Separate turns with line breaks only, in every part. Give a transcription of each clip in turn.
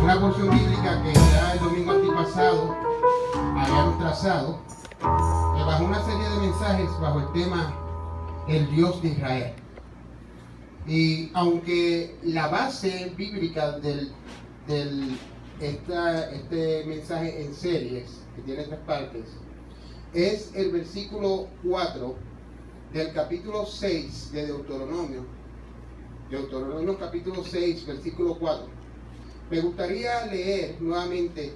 una porción bíblica que ya el domingo antipasado habíamos trazado, bajo una serie de mensajes bajo el tema El Dios de Israel. Y aunque la base bíblica este mensaje en series, que tiene 3 partes, es el versículo 4 del capítulo 6 de Deuteronomio capítulo 6, versículo 4. Me gustaría leer nuevamente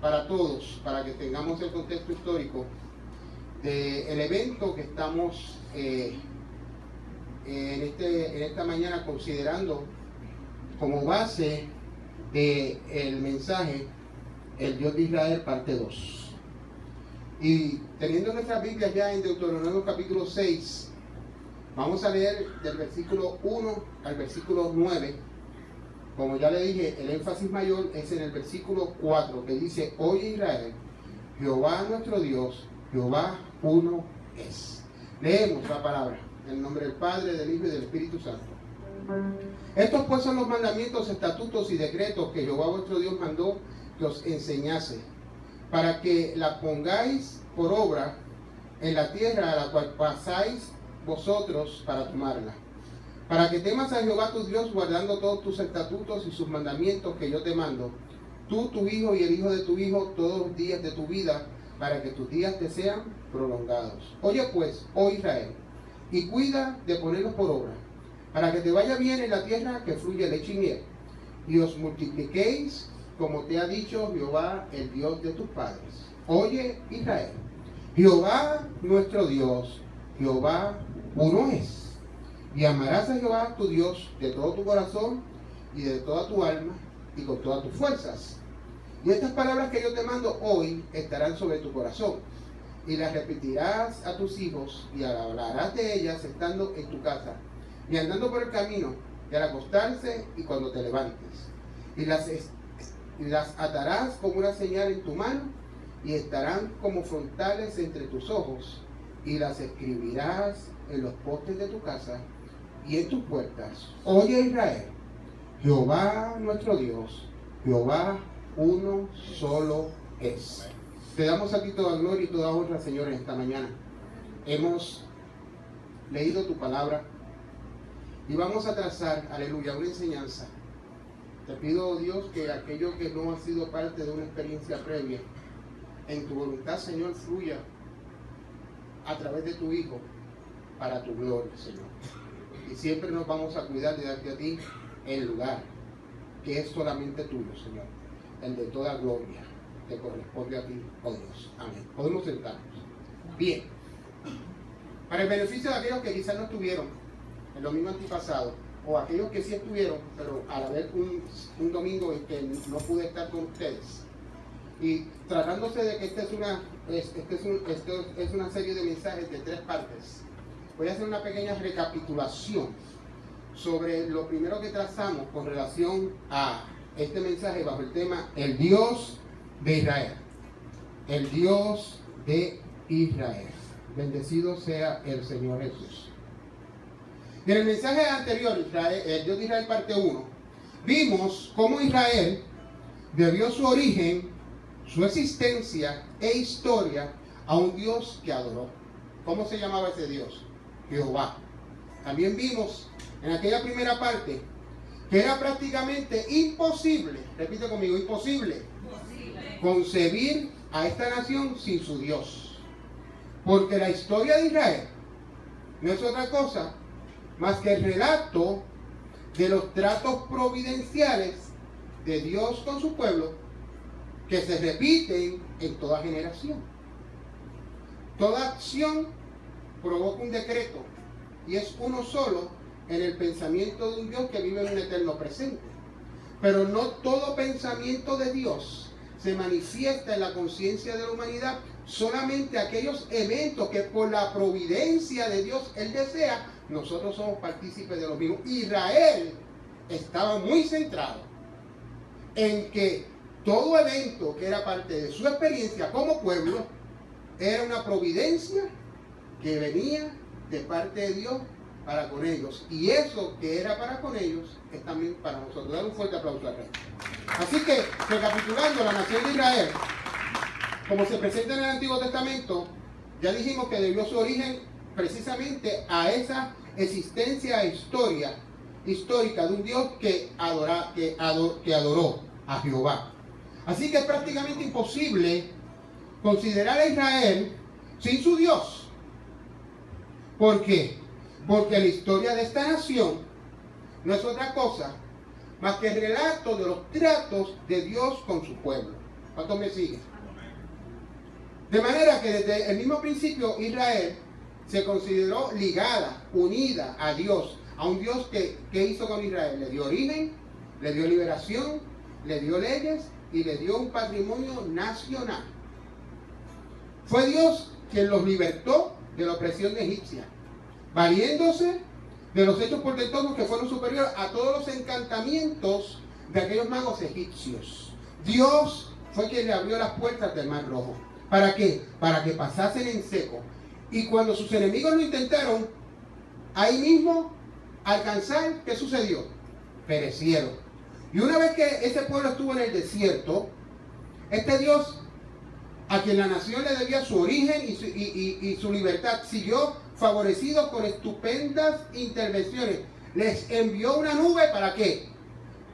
para todos, para que tengamos el contexto histórico del evento que estamos en esta mañana considerando como base del mensaje El Dios de Israel, parte 2. Y teniendo nuestras Biblias ya en Deuteronomio capítulo 6, vamos a leer del versículo 1 al versículo 9. Como ya le dije, el énfasis mayor es en el versículo 4, que dice: Oye Israel, Jehová nuestro Dios, Jehová uno es. Leemos la palabra en el nombre del Padre, del Hijo y del Espíritu Santo. Estos pues son los mandamientos, estatutos y decretos que Jehová vuestro Dios mandó que os enseñase, para que la pongáis por obra en la tierra a la cual pasáis vosotros para tomarla, para que temas a Jehová tu Dios, guardando todos tus estatutos y sus mandamientos que yo te mando, tú, tu hijo y el hijo de tu hijo, todos los días de tu vida, para que tus días te sean prolongados. Oye pues, oh Israel, y cuida de ponerlos por obra, para que te vaya bien en la tierra que fluye leche y miel, y os multipliquéis, como te ha dicho Jehová, el Dios de tus padres. Oye Israel, Jehová nuestro Dios, Jehová uno es. Y amarás a Jehová tu Dios de todo tu corazón y de toda tu alma y con todas tus fuerzas. Y estas palabras que yo te mando hoy estarán sobre tu corazón, y las repetirás a tus hijos, y hablarás de ellas estando en tu casa y andando por el camino, y al acostarse y cuando te levantes. Y las atarás como una señal en tu mano, y estarán como frontales entre tus ojos, y las escribirás en los postes de tu casa y en tus puertas. Oye Israel, Jehová nuestro Dios, Jehová uno solo es. Te damos a ti toda gloria y toda honra, Señor, en esta mañana. Hemos leído tu palabra y vamos a trazar, aleluya, una enseñanza. Te pido, oh Dios, que aquello que no ha sido parte de una experiencia previa, en tu voluntad, Señor, fluya a través de tu Hijo para tu gloria, Señor. Y siempre nos vamos a cuidar de darte a ti el lugar que es solamente tuyo, Señor. El de toda gloria te corresponde a ti, oh Dios. Amén. Podemos sentarnos. Bien. Para el beneficio de aquellos que quizás no estuvieron el domingo antipasado, o aquellos que sí estuvieron, pero al haber un domingo en que no pude estar con ustedes, y tratándose de que esta es una serie de mensajes de 3 partes, voy a hacer una pequeña recapitulación sobre lo primero que trazamos con relación a este mensaje bajo el tema El Dios de Israel. El Dios de Israel. Bendecido sea el Señor Jesús. En el mensaje anterior, El Dios de Israel parte 1, vimos cómo Israel debió su origen, su existencia e historia a un Dios que adoró. ¿Cómo se llamaba ese Dios? Jehová. También vimos en aquella primera parte que era prácticamente imposible, repite conmigo, imposible concebir a esta nación sin su Dios. Porque la historia de Israel no es otra cosa más que el relato de los tratos providenciales de Dios con su pueblo, que se repiten en toda generación. Toda acción provoca un decreto, y es uno solo en el pensamiento de un Dios que vive en un eterno presente. Pero no todo pensamiento de Dios se manifiesta en la conciencia de la humanidad, solamente aquellos eventos que por la providencia de Dios Él desea, nosotros somos partícipes de los mismos. Israel estaba muy centrado en que todo evento que era parte de su experiencia como pueblo era una providencia que venía de parte de Dios para con ellos. Y eso que era para con ellos es también para nosotros. Dar un fuerte aplauso al Rey. Así que, recapitulando, la nación de Israel, como se presenta en el Antiguo Testamento, ya dijimos que debió su origen precisamente a esa existencia histórica de un Dios que adoró a Jehová. Así que es prácticamente imposible considerar a Israel sin su Dios. ¿Por qué? Porque la historia de esta nación no es otra cosa más que el relato de los tratos de Dios con su pueblo. ¿Cuántos me siguen? De manera que desde el mismo principio Israel se consideró ligada, unida a Dios, a un Dios que hizo con Israel. Le dio origen, le dio liberación, le dio leyes y le dio un patrimonio nacional. Fue Dios quien los libertó de la opresión egipcia, valiéndose de los hechos portentosos que fueron superiores a todos los encantamientos de aquellos magos egipcios. Dios fue quien le abrió las puertas del Mar Rojo. ¿Para qué? Para que pasasen en seco. Y cuando sus enemigos lo intentaron, ahí mismo alcanzar, ¿qué sucedió? Perecieron. Y una vez que ese pueblo estuvo en el desierto, este Dios, a quien la nación le debía su origen y su libertad, siguió favorecido con estupendas intervenciones. Les envió una nube, ¿para qué?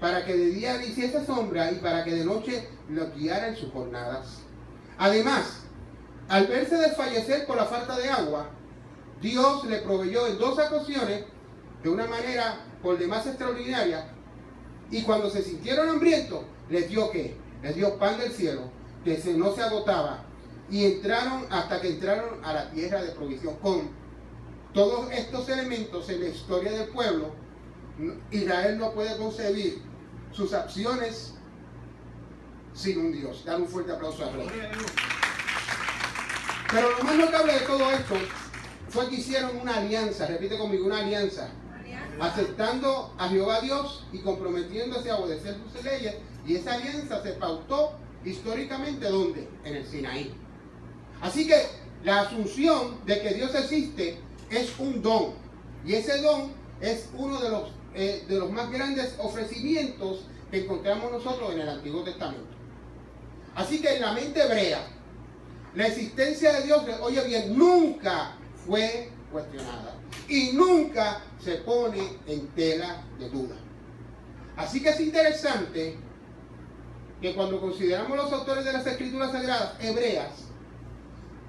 Para que de día le hiciese sombra y para que de noche lo guiara en sus jornadas. Además, al verse desfallecer por la falta de agua, Dios le proveyó en 2 ocasiones de una manera por demás extraordinaria, y cuando se sintieron hambrientos, les dio ¿qué? Les dio pan del cielo, que no se agotaba, y entraron hasta que entraron a la tierra de provisión. Con todos estos elementos en la historia del pueblo, Israel no puede concebir sus acciones sin un Dios. Dar un fuerte aplauso a Dios. Pero lo más notable de todo esto fue que hicieron una alianza, repite conmigo, una alianza, aceptando a Jehová Dios y comprometiéndose a obedecer sus leyes, y esa alianza se pautó históricamente, ¿dónde? En el Sinaí. Así que la asunción de que Dios existe es un don, y ese don es uno de los más grandes ofrecimientos que encontramos nosotros en el Antiguo Testamento. Así que en la mente hebrea, la existencia de Dios, oye bien, nunca fue cuestionada y nunca se pone en tela de duda. Así que es interesante que cuando consideramos los autores de las Escrituras Sagradas hebreas,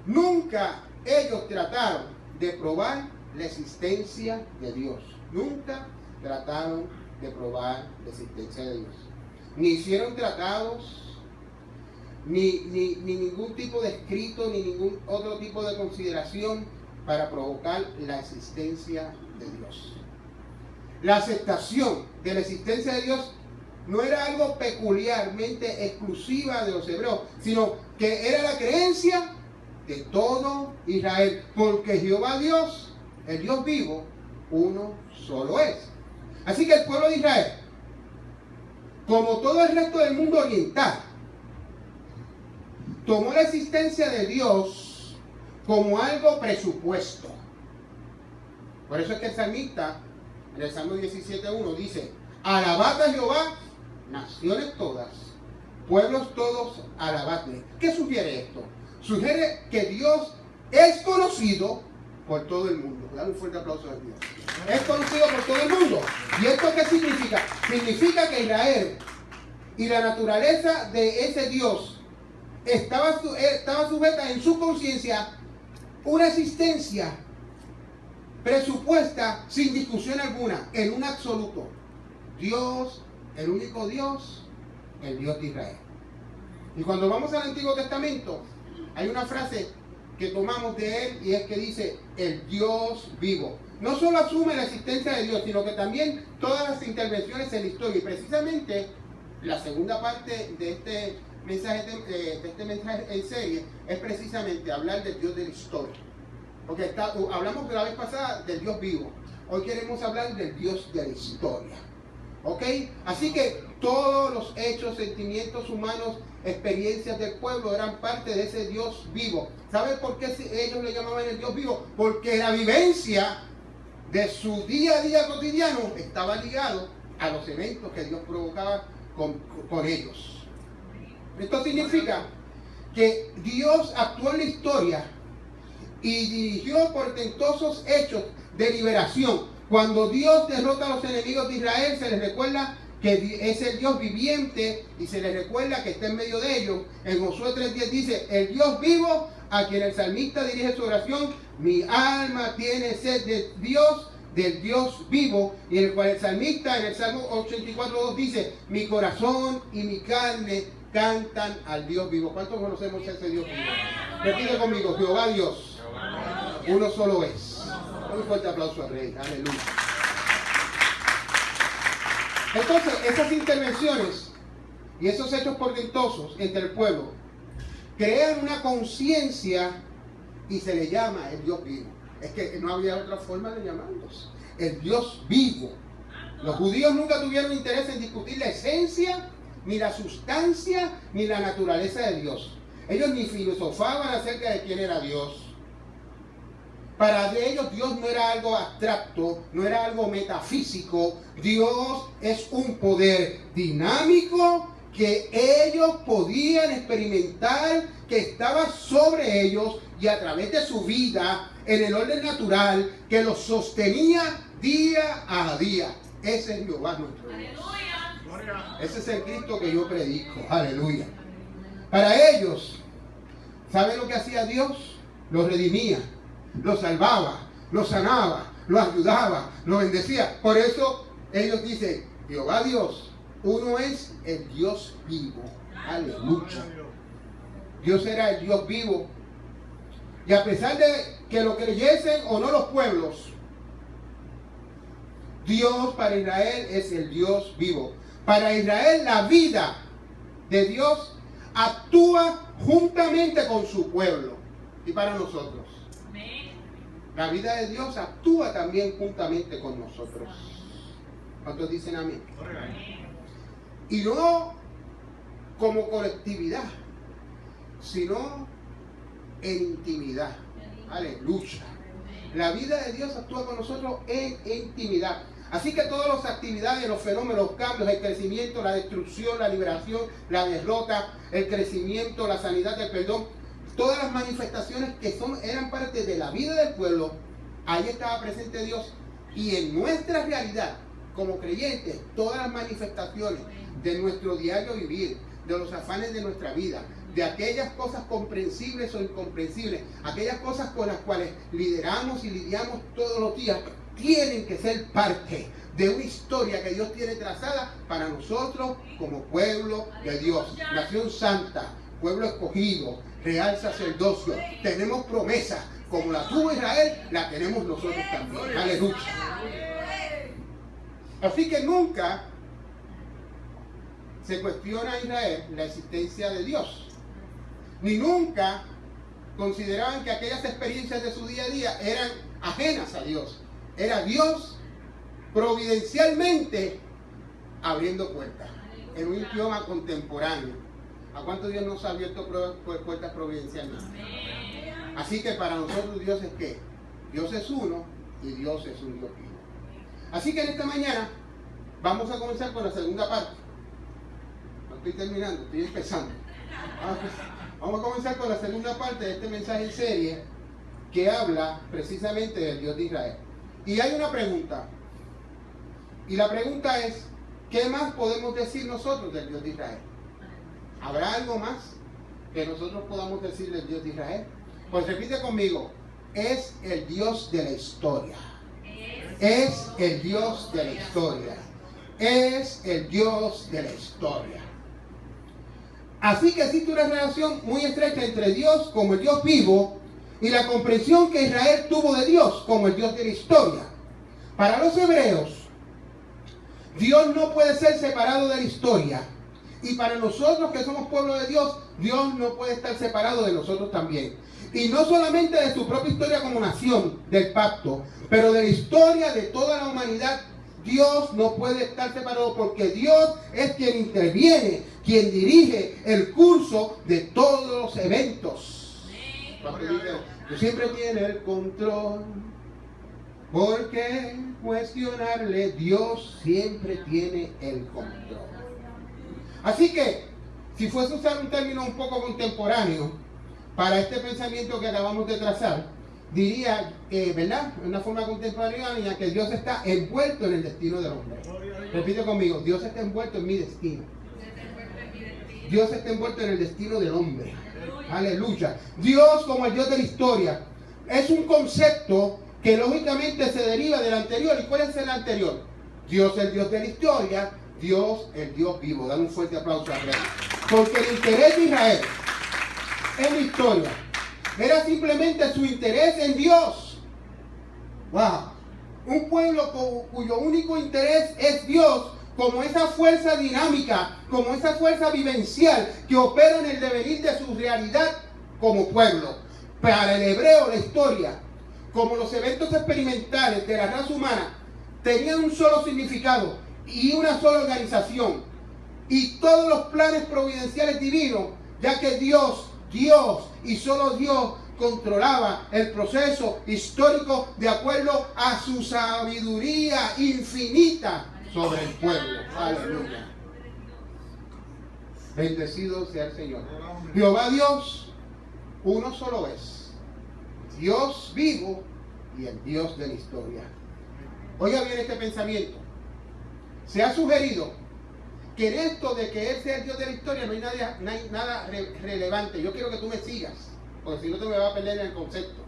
nunca ellos trataron de probar la existencia de Dios. Nunca trataron de probar la existencia de Dios. Ni hicieron tratados, ni ningún tipo de escrito, ni ningún otro tipo de consideración para provocar la existencia de Dios. La aceptación de la existencia de Dios no era algo peculiarmente exclusiva de los hebreos, sino que era la creencia de todo Israel, porque Jehová Dios, el Dios vivo, uno solo es. Así que el pueblo de Israel, como todo el resto del mundo oriental, tomó la existencia de Dios como algo presupuesto. Por eso es que el salmista, en el Salmo 17:1, dice: alabad a Jehová, naciones todas, pueblos todos, alabadle. ¿Qué sugiere esto? Sugiere que Dios es conocido por todo el mundo. Dale un fuerte aplauso a Dios. Es conocido por todo el mundo. ¿Y esto qué significa? Significa que Israel y la naturaleza de ese Dios estaba sujeta en su conciencia una existencia presupuesta sin discusión alguna, en un absoluto. Dios, el único Dios, el Dios de Israel. Y cuando vamos al Antiguo Testamento, hay una frase que tomamos de él, y es que dice: el Dios vivo. No solo asume la existencia de Dios, sino que también todas las intervenciones en la historia. Y precisamente la segunda parte de este mensaje en serie es precisamente hablar del Dios de la historia. Porque hablamos la vez pasada del Dios vivo. Hoy queremos hablar del Dios de la historia. ¿Ok? Así que todos los hechos, sentimientos humanos, experiencias del pueblo eran parte de ese Dios vivo. ¿Saben por qué ellos le llamaban el Dios vivo? Porque la vivencia de su día a día cotidiano estaba ligado a los eventos que Dios provocaba con ellos. Esto significa que Dios actuó en la historia y dirigió portentosos hechos de liberación. Cuando Dios derrota a los enemigos de Israel, se les recuerda que es el Dios viviente y se les recuerda que está en medio de ellos. En Josué 3:10 dice, el Dios vivo a quien el salmista dirige su oración, mi alma tiene sed de Dios, del Dios vivo, y en el cual el salmista en el Salmo 84:2 dice, mi corazón y mi carne cantan al Dios vivo. ¿Cuántos conocemos a ese Dios vivo? Repite conmigo, Jehová Dios, uno solo es. Un fuerte aplauso al Rey, aleluya. Entonces, esas intervenciones y esos hechos portentosos entre el pueblo crean una conciencia y se le llama el Dios vivo. Es que no había otra forma de llamarlos. El Dios vivo. Los judíos nunca tuvieron interés en discutir la esencia, ni la sustancia, ni la naturaleza de Dios. Ellos ni filosofaban acerca de quién era Dios. Para ellos Dios no era algo abstracto, no era algo metafísico. Dios es un poder dinámico que ellos podían experimentar, que estaba sobre ellos y a través de su vida en el orden natural que los sostenía día a día. Ese es Jehová nuestro Dios. Ese es el Cristo que yo predico. Aleluya. Para ellos, ¿saben lo que hacía Dios? Los redimía, los salvaba, los sanaba, los ayudaba, los bendecía. Por eso ellos dicen, Jehová Dios, uno es el Dios vivo. Aleluya. Dios era el Dios vivo. Y a pesar de que lo creyesen o no los pueblos, Dios para Israel es el Dios vivo. Para Israel la vida de Dios actúa juntamente con su pueblo. Y para nosotros, la vida de Dios actúa también juntamente con nosotros. ¿Cuántos dicen amén? Y no como colectividad, sino en intimidad. Aleluya. La vida de Dios actúa con nosotros en intimidad. Así que todas las actividades, los fenómenos, los cambios, el crecimiento, la destrucción, la liberación, la derrota, el crecimiento, la sanidad, el perdón, todas las manifestaciones que eran parte de la vida del pueblo, ahí estaba presente Dios. Y en nuestra realidad, como creyentes, todas las manifestaciones de nuestro diario vivir, de los afanes de nuestra vida, de aquellas cosas comprensibles o incomprensibles, aquellas cosas con las cuales lideramos y lidiamos todos los días, tienen que ser parte de una historia que Dios tiene trazada para nosotros como pueblo de Dios, nación santa, pueblo escogido, real sacerdocio. Tenemos promesas, como la tuvo Israel, la tenemos nosotros también. Aleluya. Así que nunca se cuestiona a Israel la existencia de Dios, ni nunca consideraban que aquellas experiencias de su día a día eran ajenas a Dios. Era Dios providencialmente abriendo puertas en un idioma contemporáneo. ¿A cuánto Dios nos ha abierto puertas providencialmente? Así que para nosotros Dios es ¿qué? Dios es uno y Dios es un Dios vivo. Así que en esta mañana vamos a comenzar con la segunda parte. No estoy terminando, estoy empezando. Vamos a comenzar con la segunda parte de este mensaje en serie que habla precisamente del Dios de Israel. Y hay una pregunta. Y la pregunta es, ¿qué más podemos decir nosotros del Dios de Israel? ¿Habrá algo más que nosotros podamos decir del Dios de Israel? Pues repite conmigo, es el Dios de la historia. Es el Dios de la historia. Es el Dios de la historia. Así que existe una relación muy estrecha entre Dios como el Dios vivo y la comprensión que Israel tuvo de Dios como el Dios de la historia. Para los hebreos, Dios no puede ser separado de la historia. Y para nosotros que somos pueblo de Dios, Dios no puede estar separado de nosotros también. Y no solamente de su propia historia como nación del pacto, pero de la historia de toda la humanidad. Dios no puede estar separado porque Dios es quien interviene, quien dirige el curso de todos los eventos. Dios siempre tiene el control. ¿Por qué cuestionarle? Dios siempre tiene el control. Así que, si fuese a usar un término un poco contemporáneo para este pensamiento que acabamos de trazar, diría, ¿verdad? De una forma contemporánea, que Dios está envuelto en el destino del hombre. Repite conmigo, Dios está envuelto en mi destino. Dios está envuelto en el destino del hombre. Aleluya. Dios como el Dios de la historia es un concepto que lógicamente se deriva del anterior. ¿Y cuál es el anterior? Dios el Dios de la historia, Dios el Dios vivo. Dale un fuerte aplauso a Rey. Porque el interés de Israel en la historia era simplemente su interés en Dios. Wow. Un pueblo cuyo único interés es Dios, como esa fuerza dinámica, como esa fuerza vivencial que opera en el devenir de su realidad como pueblo. Para el hebreo la historia, como los eventos experimentales de la raza humana, tenían un solo significado y una sola organización. Y todos los planes providenciales divinos, ya que Dios y solo Dios controlaba el proceso histórico de acuerdo a su sabiduría infinita sobre el pueblo. Aleluya. Bendecido sea el Señor. Jehová Dios, uno solo es. Dios vivo y el Dios de la historia. Oiga bien este pensamiento. Se ha sugerido que en esto de que Él sea el Dios de la historia no hay nada relevante. Yo quiero que tú me sigas, porque si no te me va a perder en el concepto.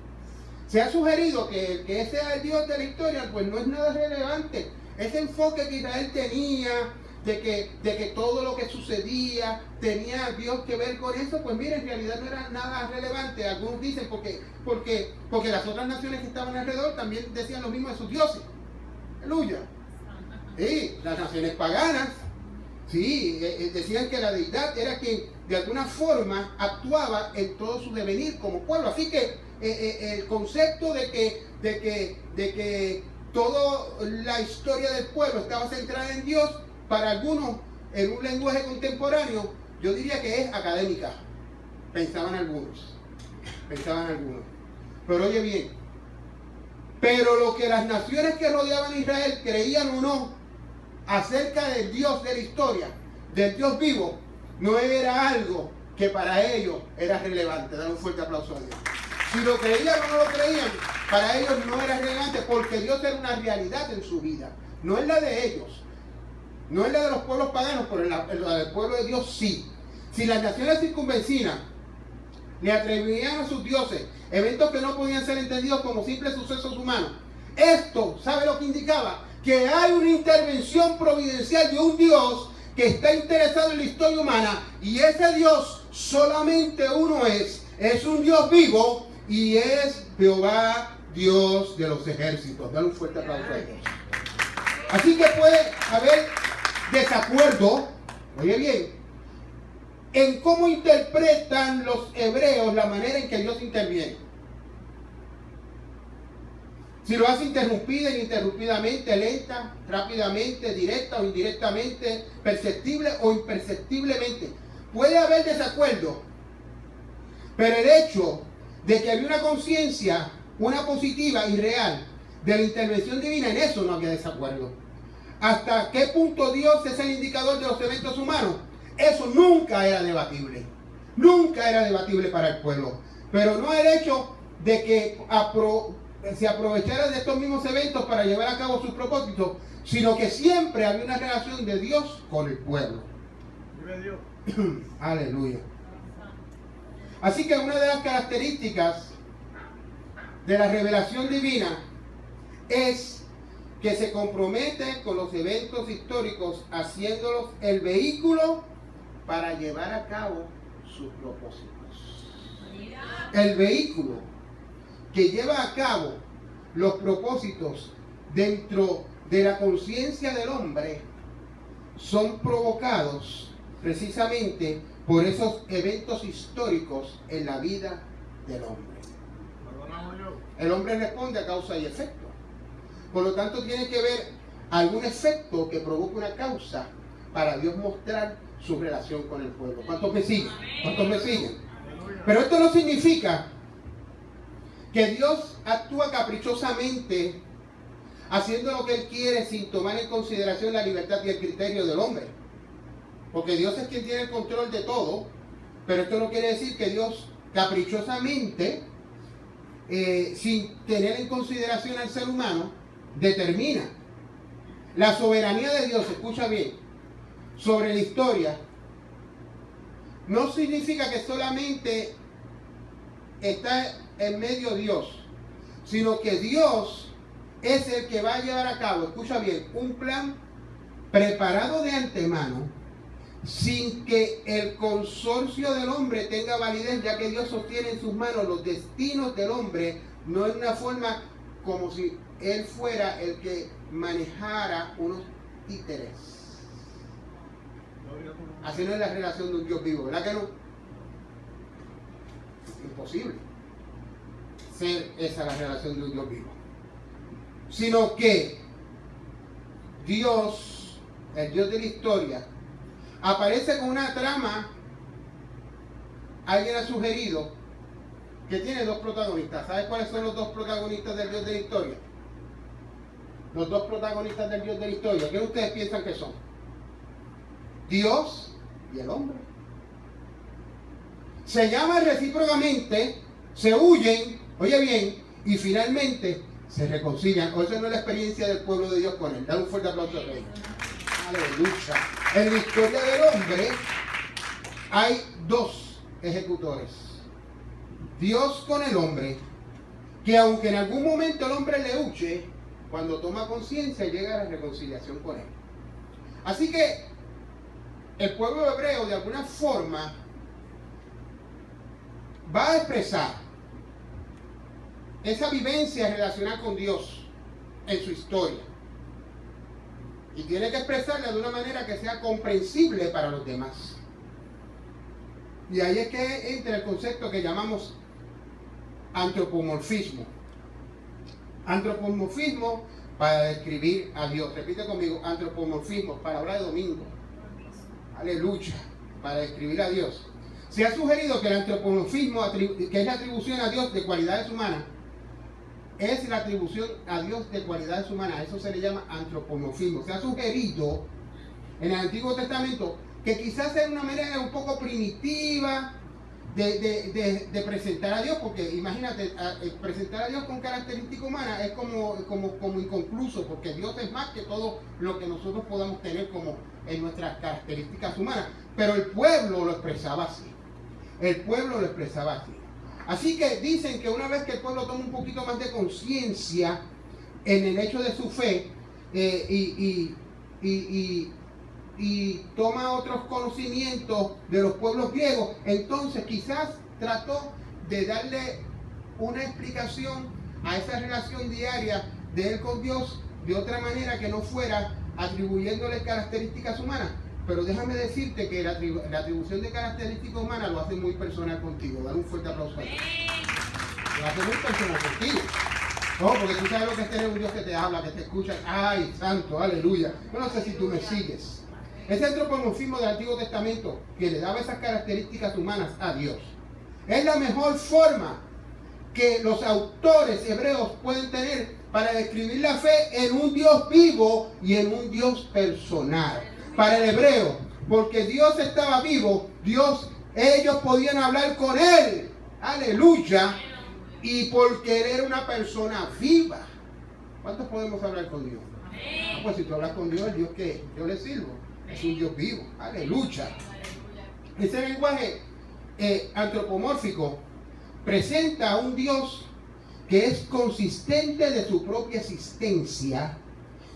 Se ha sugerido que Él sea el Dios de la historia, pues no es nada relevante. Ese enfoque que Israel tenía, de que todo lo que sucedía tenía Dios que ver con eso, pues mira, en realidad no era nada relevante. Algunos dicen porque las otras naciones que estaban alrededor también decían lo mismo de sus dioses. Aleluya. Sí, las naciones paganas, sí, decían que la deidad era quien de alguna forma actuaba en todo su devenir como pueblo. Así que el concepto de que toda la historia del pueblo estaba centrada en Dios, para algunos, en un lenguaje contemporáneo, yo diría que es académica. Pensaban algunos. Pero oye bien, pero lo que las naciones que rodeaban a Israel creían o no acerca del Dios de la historia, del Dios vivo, no era algo que para ellos era relevante. Dale un fuerte aplauso a Dios. Si lo creían o no lo creían, para ellos no era relevante, porque Dios era una realidad en su vida. No es la de ellos, no es la de los pueblos paganos, pero la del pueblo de Dios sí. Si las naciones circunvecinas le atribuían a sus dioses eventos que no podían ser entendidos como simples sucesos humanos, esto, ¿sabe lo que indicaba? Que hay una intervención providencial de un Dios que está interesado en la historia humana, y ese Dios solamente uno es un Dios vivo, y es Jehová Dios de los ejércitos. Dale un fuerte aplauso a Dios. Así que puede haber desacuerdo, oye bien, en cómo interpretan los hebreos la manera en que Dios interviene. Si lo hace interrumpida, ininterrumpidamente, lenta, rápidamente, directa o indirectamente, perceptible o imperceptiblemente. Puede haber desacuerdo, pero el hecho de que había una conciencia, una positiva y real de la intervención divina, en eso no había desacuerdo. ¿Hasta qué punto Dios es el indicador de los eventos humanos? Eso nunca era debatible. Nunca era debatible para el pueblo. Pero no el hecho de que se aprovechara de estos mismos eventos para llevar a cabo sus propósitos, sino que siempre había una relación de Dios con el pueblo. Aleluya. Así que una de las características de la revelación divina es que se compromete con los eventos históricos, haciéndolos el vehículo para llevar a cabo sus propósitos. El vehículo que lleva a cabo los propósitos dentro de la conciencia del hombre son provocados precisamente por esos eventos históricos en la vida del hombre. El hombre responde a causa y efecto. Por lo tanto, tiene que ver algún efecto que provoque una causa para Dios mostrar su relación con el pueblo. ¿Cuántos me siguen? ¿Cuántos me siguen? Pero esto no significa que Dios actúa caprichosamente, haciendo lo que Él quiere sin tomar en consideración la libertad y el criterio del hombre. porque Dios es quien tiene el control de todo, pero esto no quiere decir que Dios caprichosamente, sin tener en consideración al ser humano, determina. La soberanía de Dios, escucha bien, sobre la historia, no significa que solamente está en medio Dios, sino que Dios es el que va a llevar a cabo, escucha bien, un plan preparado de antemano, sin que el consorcio del hombre tenga validez, ya que Dios sostiene en sus manos los destinos del hombre, no en una forma como si Él fuera el que manejara unos títeres. Así no es la relación de un Dios vivo, ¿verdad que no? Imposible ser esa la relación de un Dios vivo. Sino que Dios, el Dios de la historia, aparece con una trama. Alguien ha sugerido que tiene dos protagonistas. ¿Sabes cuáles son los dos protagonistas del Dios de la historia? Los dos protagonistas del Dios de la historia. ¿Qué ustedes piensan que son? Dios y el hombre. Se llaman recíprocamente, se huyen, oye bien, y finalmente se reconcilian. O esa no es la experiencia del pueblo de Dios con Él. Dale un fuerte aplauso al Rey. Aleluya. En la historia del hombre hay dos ejecutores. Dios con el hombre, que aunque en algún momento el hombre le huye, cuando toma conciencia llega a la reconciliación con Él. Así que el pueblo hebreo de alguna forma va a expresar esa vivencia relacionada con Dios en su historia. Y tiene que expresarla de una manera que sea comprensible para los demás. Y ahí es que entra el concepto que llamamos antropomorfismo. Antropomorfismo para describir a Dios. Repite conmigo, antropomorfismo, palabra de domingo. Aleluya, para describir a Dios. Se ha sugerido que el antropomorfismo, que es la atribución a Dios de cualidades humanas, es la atribución a Dios de cualidades humanas. Eso se le llama antropomorfismo. Se ha sugerido en el Antiguo Testamento que quizás es una manera un poco primitiva de presentar a Dios, porque imagínate, presentar a Dios con características humanas es como inconcluso, porque Dios es más que todo lo que nosotros podamos tener como en nuestras características humanas. Pero el pueblo lo expresaba así. El pueblo lo expresaba así. Así que dicen que una vez que el pueblo toma un poquito más de conciencia en el hecho de su fe y toma otros conocimientos de los pueblos griegos, entonces quizás trató de darle una explicación a esa relación diaria de él con Dios de otra manera que no fuera atribuyéndole características humanas. Pero déjame decirte que la atribución de características humanas lo hace muy personal contigo. Dale un fuerte aplauso a ti. Lo hace muy personal contigo. No, porque tú sabes lo que es tener un Dios que te habla, que te escucha. ¡Ay, santo! ¡Aleluya! Yo no sé si tú me sigues. Ese antropomorfismo del Antiguo Testamento que le daba esas características humanas a Dios es la mejor forma que los autores hebreos pueden tener para describir la fe en un Dios vivo y en un Dios personal. Para el hebreo, porque Dios estaba vivo, ellos podían hablar con Él, aleluya, y porque Él era una persona viva. ¿Cuántos podemos hablar con Dios? Ah, pues si tú hablas con Dios, el Dios que yo le sirvo es un Dios vivo, aleluya. Ese lenguaje antropomórfico presenta a un Dios que es consistente de su propia existencia,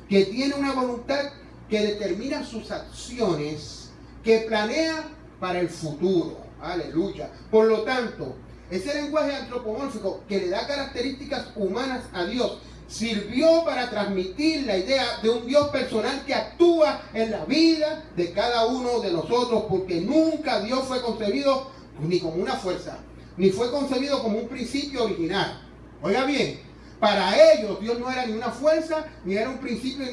que tiene una voluntad que determina sus acciones, que planea para el futuro. Aleluya. Por lo tanto, ese lenguaje antropomórfico que le da características humanas a Dios sirvió para transmitir la idea de un Dios personal que actúa en la vida de cada uno de nosotros, porque nunca Dios fue concebido ni como una fuerza, ni fue concebido como un principio original. Oiga bien, para ellos Dios no era ni una fuerza, ni era un principio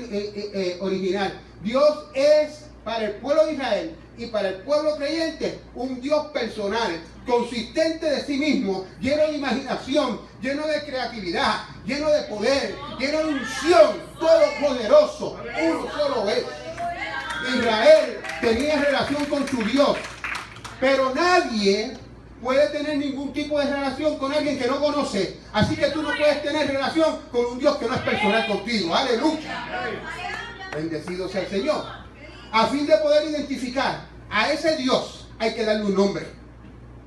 original. Dios es para el pueblo de Israel y para el pueblo creyente un Dios personal, consistente de sí mismo, lleno de imaginación, lleno de creatividad, lleno de poder, lleno de unción, todopoderoso, uno solo es. Israel tenía relación con su Dios. Pero nadie puede tener ningún tipo de relación con alguien que no conoce. Así que tú no puedes tener relación con un Dios que no es personal contigo. Aleluya. Bendecido sea el Señor. A fin de poder identificar a ese Dios, hay que darle un nombre.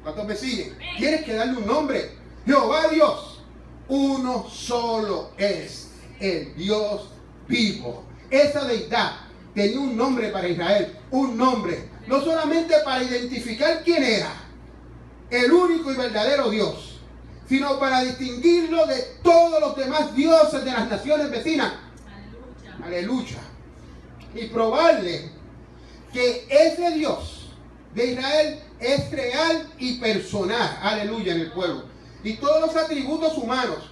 ¿Cuántos me siguen? Tienes que darle un nombre. Jehová Dios, uno solo es el Dios vivo. Esa deidad tenía un nombre para Israel, un nombre, no solamente para identificar quién era el único y verdadero Dios, sino para distinguirlo de todos los demás dioses de las naciones vecinas. Aleluya. Aleluya. Y probarle que ese Dios de Israel es real y personal. Aleluya, en el pueblo. Y todos los atributos humanos,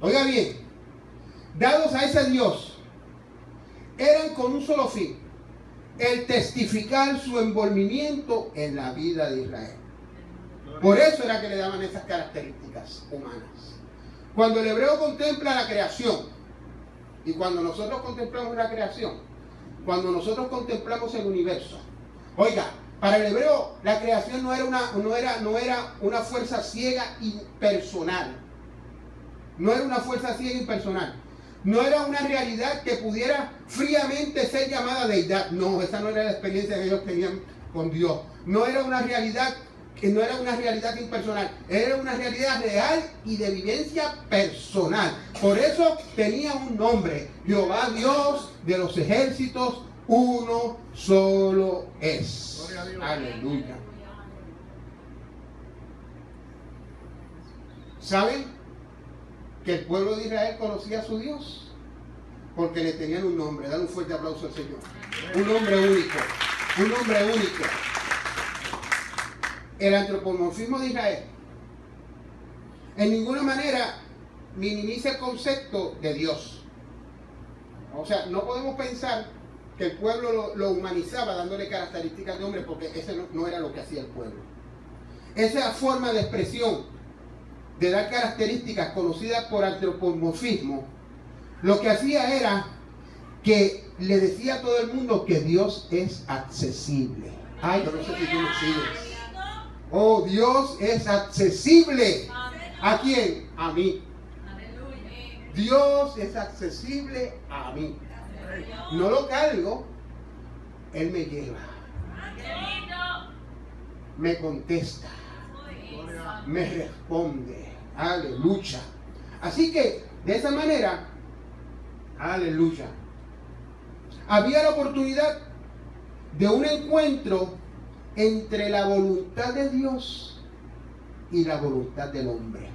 oiga bien, dados a ese Dios, eran con un solo fin: el testificar su envolvimiento en la vida de Israel. Por eso era que le daban esas características humanas. Cuando el hebreo contempla la creación, y cuando nosotros contemplamos la creación, cuando nosotros contemplamos el universo, oiga, para el hebreo la creación no era una fuerza ciega impersonal. No era una fuerza ciega impersonal. No era una realidad que pudiera fríamente ser llamada deidad. No, esa no era la experiencia que ellos tenían con Dios. No era una realidad impersonal. Era una realidad real y de vivencia personal. Por eso tenía un nombre: Jehová Dios de los ejércitos, uno solo es. Aleluya. ¿Saben que el pueblo de Israel conocía a su Dios? Porque le tenían un nombre. Dale un fuerte aplauso al Señor. Un nombre único. Un nombre único. El antropomorfismo de Israel en ninguna manera minimiza el concepto de Dios. O sea, no podemos pensar que el pueblo lo humanizaba dándole características de hombre, porque ese no era lo que hacía el pueblo. Esa forma de expresión de dar características conocidas por antropomorfismo, lo que hacía era que le decía a todo el mundo que Dios es accesible. Ay, yo no sé si tú me sigues. Oh, Dios es accesible. ¿A quién? A mí. Dios es accesible a mí. No lo cargo, Él me lleva. Me contesta. Me responde. Aleluya. Así que, de esa manera, aleluya, había la oportunidad de un encuentro entre la voluntad de Dios y la voluntad del hombre.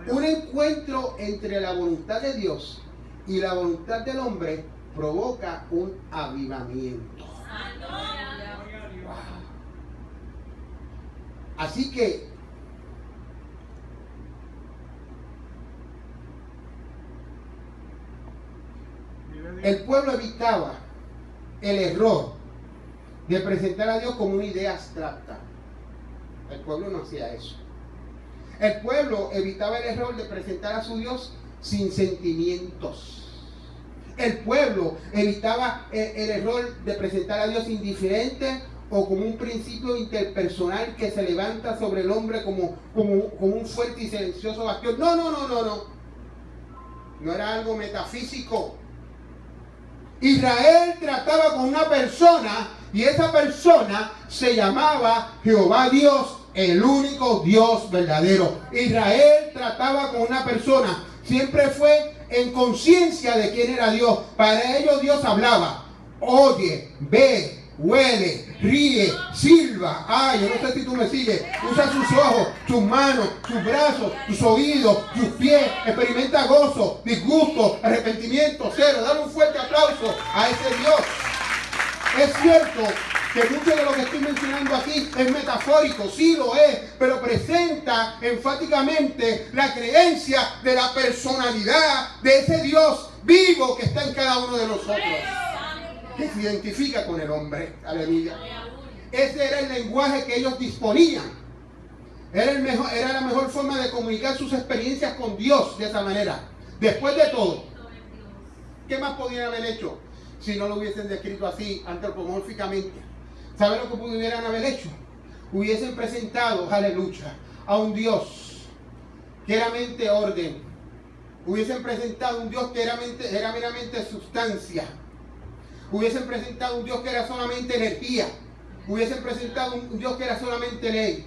Un encuentro entre la voluntad de Dios y la voluntad del hombre provoca un avivamiento. Wow. Así que el pueblo evitaba el error de presentar a Dios como una idea abstracta. El pueblo no hacía eso. El pueblo evitaba el error de presentar a su Dios sin sentimientos. El pueblo evitaba el error de presentar a Dios indiferente o como un principio interpersonal que se levanta sobre el hombre como un fuerte y silencioso bastión. No. No era algo metafísico. Israel trataba con una persona y esa persona se llamaba Jehová Dios, el único Dios verdadero. Israel trataba con una persona, siempre fue en conciencia de quién era Dios. Para ellos Dios hablaba, oye, ve, huele, ríe, silba. Ay, yo no sé si tú me sigues. Usa sus ojos, sus manos, sus brazos, sus oídos, sus pies. Experimenta gozo, disgusto, arrepentimiento, cero. Dale un fuerte aplauso a ese Dios. Es cierto que mucho de lo que estoy mencionando aquí es metafórico, sí lo es, pero presenta enfáticamente la creencia de la personalidad de ese Dios vivo que está en cada uno de nosotros, que se identifica con el hombre. Aleluya. Ese era el lenguaje que ellos disponían. Era la mejor forma de comunicar sus experiencias con Dios de esa manera. Después de todo, ¿qué más podían haber hecho? si no lo hubiesen descrito así antropomórficamente. ¿Saben lo que pudieran haber hecho? Hubiesen presentado, aleluya, a un Dios que era mente orden. Hubiesen presentado un Dios que era meramente sustancia. Hubiesen presentado un Dios que era solamente energía. Hubiesen presentado un Dios que era solamente ley.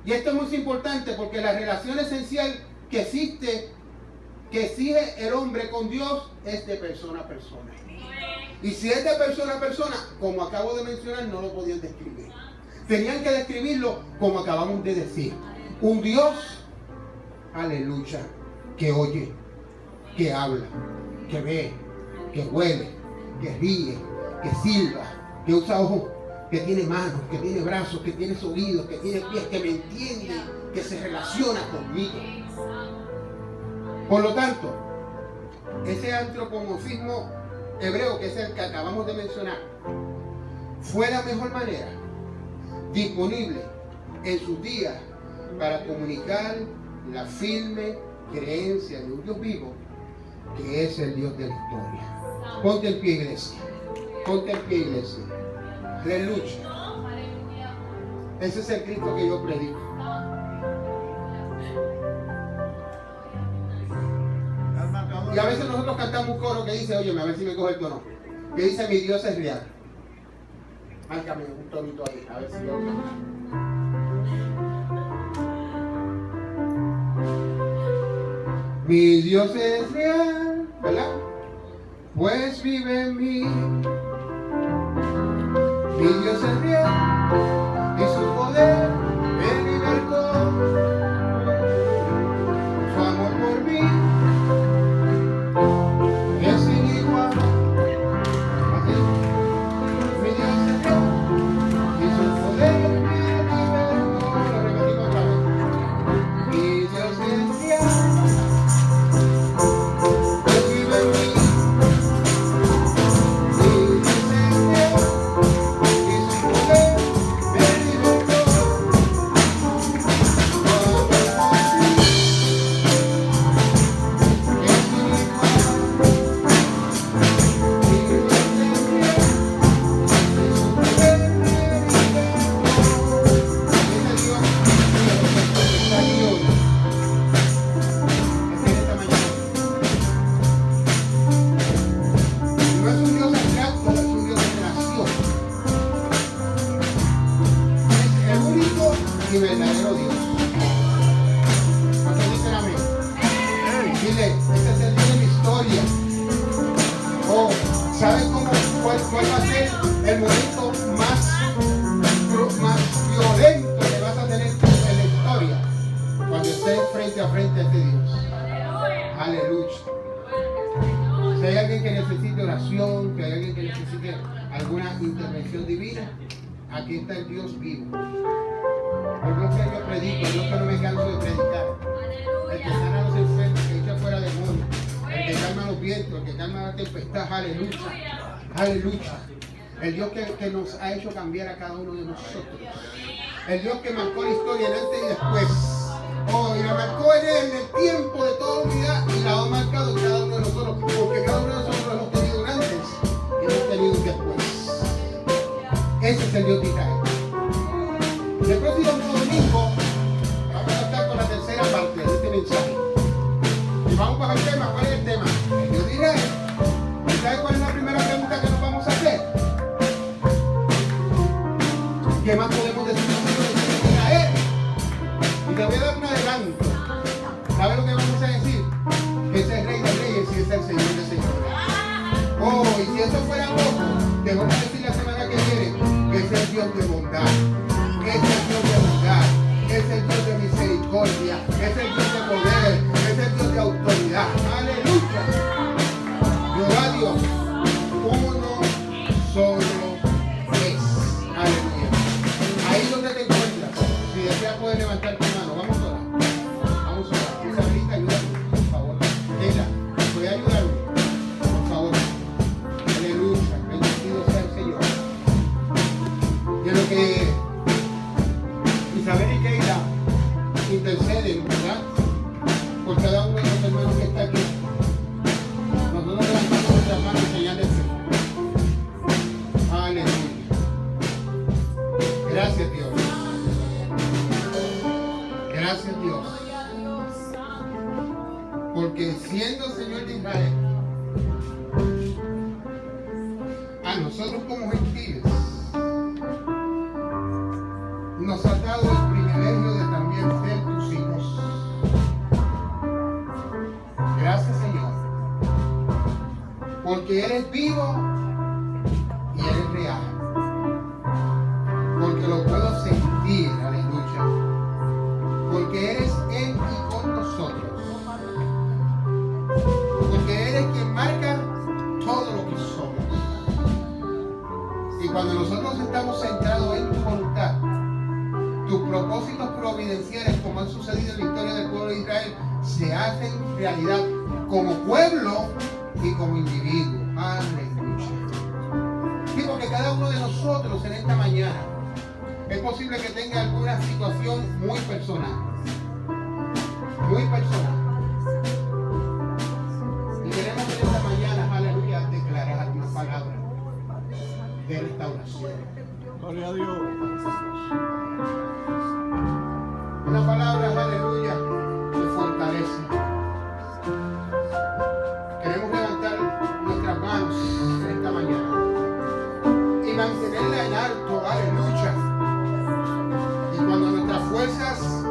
Y esto es muy importante porque la relación esencial que exige el hombre con Dios es de persona a persona. Y si es de persona a persona, como acabo de mencionar, no lo podían describir. Tenían que describirlo como acabamos de decir. Un Dios, aleluya, que oye, que habla, que ve, que huele, que ríe, que silba, que usa ojos, que tiene manos, que tiene brazos, que tiene oídos, que tiene pies, que me entiende, que se relaciona conmigo. Por lo tanto, ese antropomorfismo hebreo, que es el que acabamos de mencionar, fue la mejor manera disponible en sus días para comunicar la firme creencia de un Dios vivo, que es el Dios de la historia. Ponte en pie, iglesia. Ponte en pie, iglesia. Aleluya. Ese es el Cristo que yo predico. Y a veces nosotros cantamos un coro que dice, oye, a ver si me coge el tono, que dice, mi Dios es real. Márcame un tonito ahí, a ver si yo... Mi Dios es real, ¿verdad? Pues vive en mí. Mi Dios es real y su poder me libertó. Su amor por mí es sin igual. Así. Mi Dios es real y su poder me libertó. Lo repetimos otra vez. Mi Dios es real. Y verdadero Dios. ¿Cuántos dicen amén? Dile, este es el Dios de mi historia. Oh, ¿sabes cuál va a ser el momento más violento que vas a tener en la historia? Cuando estés frente a frente a este Dios. Aleluya. Si hay alguien que necesite oración, que hay alguien que necesite alguna intervención divina, aquí está el Dios vivo. El Dios que yo predico, el Dios que no me canso de predicar. El que sana a los enfermos, que echa fuera demonios. El que calma los vientos, el que calma la tempestad. Aleluya. Aleluya. El Dios que nos ha hecho cambiar a cada uno de nosotros. El Dios que marcó la historia en antes y después. Oh, y la marcó en él en el tiempo de toda unidad y la ha marcado en cada uno de nosotros. Porque cada uno de nosotros hemos tenido un antes y hemos tenido un después. Ese es el Dios de Israel. El próximo domingo vamos a estar con la tercera parte de este mensaje. Y vamos para el tema. ¿Cuál es el tema? El Dios de Israel. ¿Sabes cuál es la primera pregunta que nos vamos a hacer? ¿Qué más podemos decir nosotros del Dios de Israel? Y te voy a dar un adelanto. ¿Sabes lo que vamos a decir? Que es el Rey de Reyes y es el Señor de Señores. Oh, y si eso fuera poco, te voy a decir la semana que viene que es el Dios de bondad. Es el Dios de bondad, es el Dios de misericordia, es el Dios de poder, es el Dios de autoridad. Aleluya. Gloria a Dios. Uno solo es. Aleluya. Ahí donde te encuentras, si deseas puedes levantar tu mano. Vamos a orar. Vamos a orar. Isabelita, ayúdame, por favor. Leila, voy a ayudarme. Por favor. Aleluya. Bendecido sea el Señor. Y en lo que Isabel y Keila interceden, ¿verdad? Por cada uno de los hermanos que está aquí. Nosotros levantamos nuestras manos en señal de fe. Israel, a nosotros como gentiles, nos ha dado el privilegio de también ser tus hijos. Gracias, Señor, porque eres vivo y eres real, porque lo puedo sentir, aleluya, porque eres en y con nosotros, porque eres quien marca todo lo que somos. Y cuando nosotros estamos centrados en tu voluntad, tus propósitos providenciales, como han sucedido en la historia del pueblo de Israel, se hacen realidad como pueblo y como individuo. Aleluya. Digo que cada uno de nosotros en esta mañana es posible que tenga alguna situación muy personal. Muy personal. Y queremos en esta mañana, aleluya, declarar una palabra de restauración.
Gloria a Dios.
Una palabra, aleluya, que fortalece. Queremos levantar nuestras manos esta mañana y mantenerla en alto, aleluya. Y cuando nuestras fuerzas